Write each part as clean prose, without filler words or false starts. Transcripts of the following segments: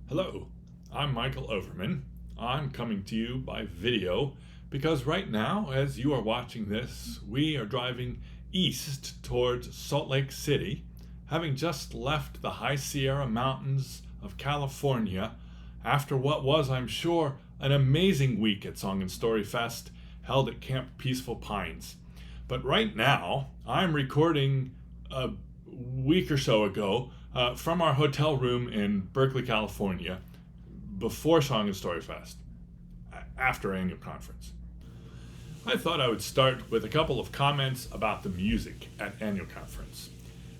Hello, I'm Michael Overman. I'm coming to you by video because right now, as you are watching this, we are driving east towards Salt Lake City, having just left the High Sierra Mountains of California after what was, I'm sure, an amazing week at Song and Story Fest held at Camp Peaceful Pines. But right now, I'm recording a week or so ago from our hotel room in Berkeley, California, before Song and Story Fest, after annual conference. I thought I would start with a couple of comments about the music at annual conference.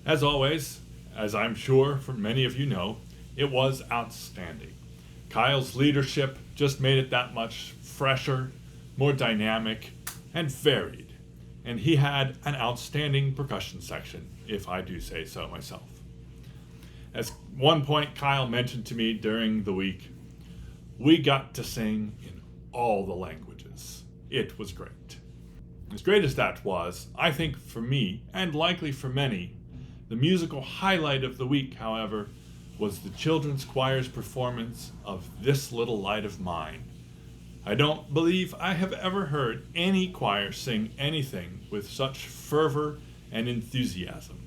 As always, as I'm sure for many of you know, it was outstanding. Kyle's leadership just made it that much fresher, more dynamic, and varied. And he had an outstanding percussion section, if I do say so myself. At one point, Kyle mentioned to me during the week, we got to sing in all the languages. It was great. As great as that was, I think for me, and likely for many, the musical highlight of the week, however, was the children's choir's performance of This Little Light of Mine. I don't believe I have ever heard any choir sing anything with such fervor and enthusiasm.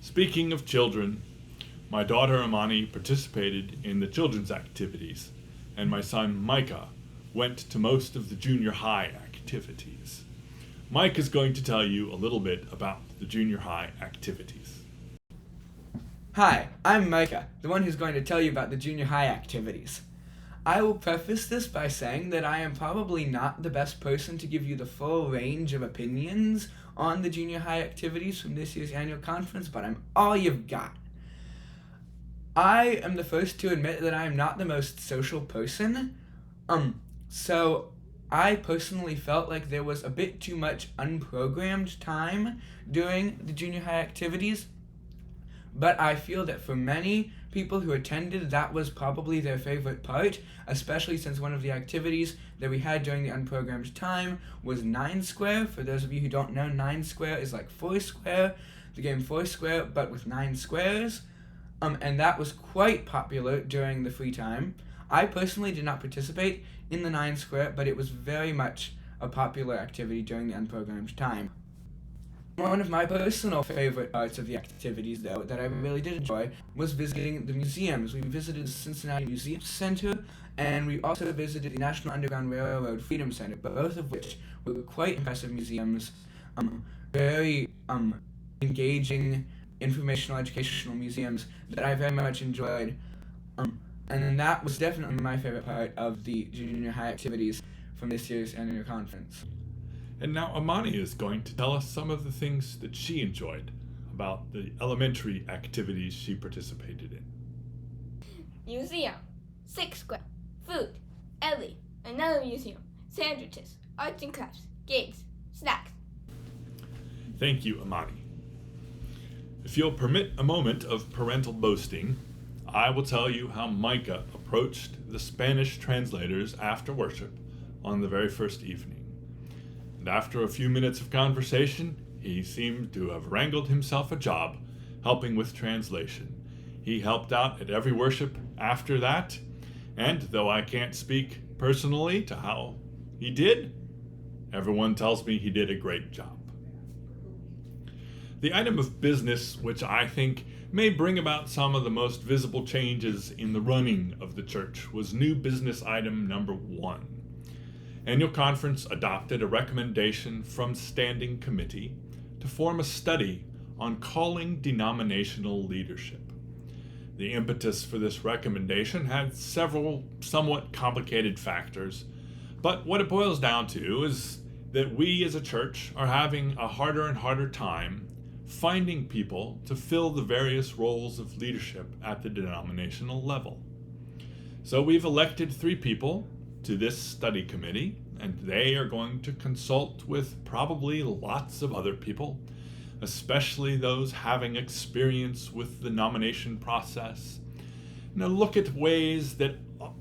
Speaking of children, my daughter Amani participated in the children's activities, and my son Micah went to most of the junior high activities. Mike is going to tell you a little bit about the junior high activities. Hi, I'm Micah, the one who's going to tell you about the junior high activities. I will preface this by saying that I am probably not the best person to give you the full range of opinions on the junior high activities from this year's annual conference, but I'm all you've got. I am the first to admit that I am not the most social person, so I personally felt like there was a bit too much unprogrammed time during the junior high activities, but I feel that for many people who attended, that was probably their favorite part, especially since one of the activities that we had during the unprogrammed time was 9 Square. For those of you who don't know, 9 Square is like 4 Square, the game 4 Square, but with 9 squares, and that was quite popular during the free time. I personally did not participate in the 9 Square, but it was very much a popular activity during the unprogrammed time. One of my personal favorite parts of the activities, though, that I really did enjoy was visiting the museums. We visited the Cincinnati Museum Center, and we also visited the National Underground Railroad Freedom Center, both of which were quite impressive museums, very engaging, informational, educational museums that I very much enjoyed. And that was definitely my favorite part of the junior high activities from this year's annual conference. And now Amani is going to tell us some of the things that she enjoyed about the elementary activities she participated in. Museum, 6 Square, food, Ellie, another museum, sandwiches, arts and crafts, games, snacks. Thank you, Amani. If you'll permit a moment of parental boasting, I will tell you how Micah approached the Spanish translators after worship on the very first evening. And after a few minutes of conversation, he seemed to have wrangled himself a job helping with translation. He helped out at every worship after that, and though I can't speak personally to how he did, everyone tells me he did a great job. The item of business which I think may bring about some of the most visible changes in the running of the church was new business item number 1. Annual Conference adopted a recommendation from Standing Committee to form a study on calling denominational leadership. The impetus for this recommendation had several somewhat complicated factors, but what it boils down to is that we as a church are having a harder and harder time finding people to fill the various roles of leadership at the denominational level. So we've elected 3 people to this study committee, and they are going to consult with probably lots of other people, especially those having experience with the nomination process. Now look at ways that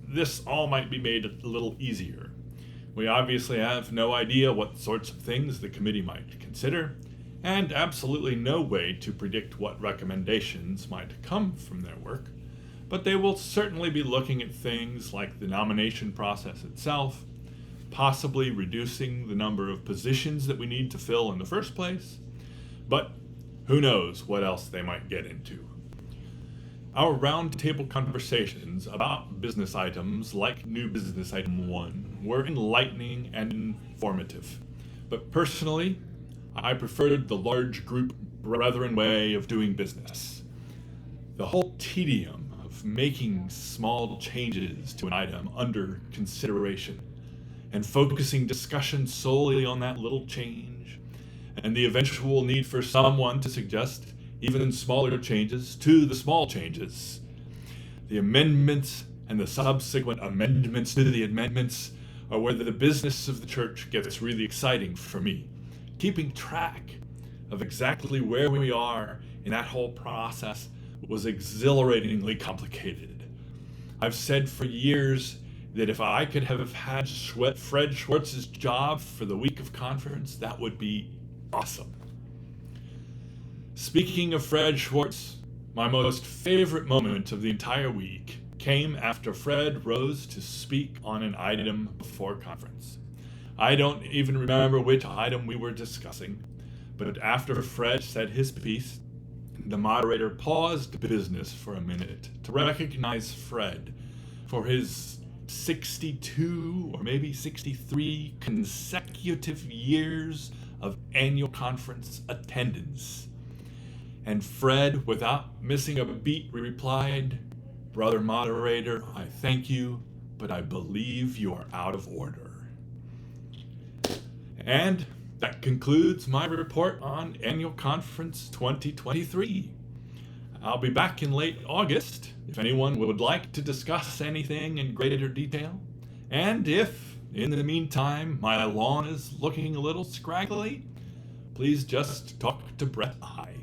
this all might be made a little easier. We obviously have no idea what sorts of things the committee might consider, and absolutely no way to predict what recommendations might come from their work, but they will certainly be looking at things like the nomination process itself, possibly reducing the number of positions that we need to fill in the first place, but who knows what else they might get into. Our roundtable conversations about business items like new business item 1 were enlightening and informative, but personally, I preferred the large group brethren way of doing business. The whole tedium of making small changes to an item under consideration and focusing discussion solely on that little change, and the eventual need for someone to suggest even smaller changes to the small changes. The amendments and the subsequent amendments to the amendments are where the business of the church gets really exciting for me. Keeping track of exactly where we are in that whole process was exhilaratingly complicated. I've said for years that if I could have had Fred Schwartz's job for the week of conference, that would be awesome. Speaking of Fred Schwartz, my most favorite moment of the entire week came after Fred rose to speak on an item before conference. I don't even remember which item we were discussing, but after Fred said his piece, the moderator paused business for a minute to recognize Fred for his 62 or maybe 63 consecutive years of annual conference attendance. And Fred, without missing a beat, replied, "Brother moderator, I thank you, but I believe you are out of order." And that concludes my report on Annual Conference 2023. I'll be back in late August if anyone would like to discuss anything in greater detail. And if, in the meantime, my lawn is looking a little scraggly, please just talk to Brett I.